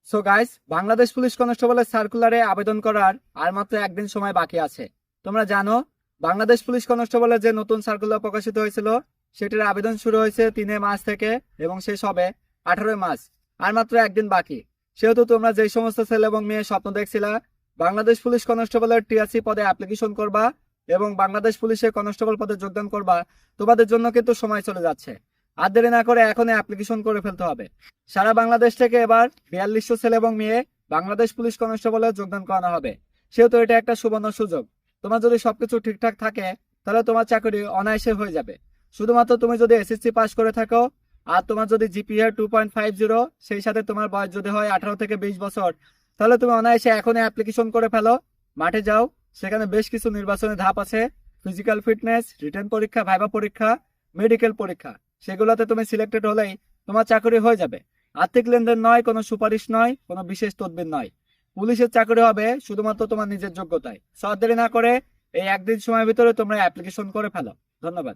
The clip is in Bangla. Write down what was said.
সো গাইস, বাংলাদেশ পুলিশ কনস্টেবলের সার্কুলারে আবেদন করার আর মাত্র একদিন সময় বাকি আছে। তোমরা জানো, বাংলাদেশ পুলিশ কনস্টেবলের যে নতুন সার্কুলার প্রকাশিত হয়েছিল সেটির আবেদন শুরু হয়েছে 3 মার্চ থেকে এবং শেষ হবে 18 মার্চ। আর মাত্র একদিন বাকি। সেহেতু তোমরা যেই সমস্ত ছেলে এবং মেয়ে স্বপ্ন দেখছিলা বাংলাদেশ পুলিশ কনস্টেবলের টিআরসি পদে অ্যাপ্লিকেশন করবা এবং বাংলাদেশ পুলিশের কনস্টেবল পদে যোগদান করবা, তোমাদের জন্য কিন্তু সময় চলে যাচ্ছে। আর দেরি না করে এখনই অ্যাপ্লিকেশন করে ফেলতে হবে। সারা বাংলাদেশ থেকে এবার 4200 ছেলে এবং মেয়ে বাংলাদেশ পুলিশ কনস্টেবলে যোগদান করানো হবে। সেহেতু এটা একটা সুবর্ণ সুযোগ। তোমার যদি সবকিছু ঠিকঠাক থাকে তাহলে তোমার চাকরি অনায়াসে হয়ে যাবে। শুধুমাত্র তুমি যদি এসএসসি পাস করে থাকো আর তোমার যদি জিপিএ 2.50, সেই সাথে তোমার বয়স যদি হয় 18 থেকে 20 বছর, তাহলে তুমি অনায়াসে এখনই অ্যাপ্লিকেশন করে ফেলো। মাঠে যাও, সেখানে বেশ কিছু নির্বাচনী ধাপ আছে। ফিজিক্যাল ফিটনেস, রিটেন পরীক্ষা, ভাইবা পরীক্ষা, মেডিকেল পরীক্ষা। সেগুলোতে তুমি সিলেক্টেড হলেই তোমার চাকরি হয়ে যাবে। আর্থিক লেনদেন নয়, কোনো সুপারিশ নয়, কোনো বিশেষ তদবির নয়। পুলিশের চাকরি হবে শুধুমাত্র তোমার নিজের যোগ্যতায়। সব দেরি না করে এই একদিন সময়ের ভিতরে তোমরা অ্যাপ্লিকেশন করে ফেলো। ধন্যবাদ।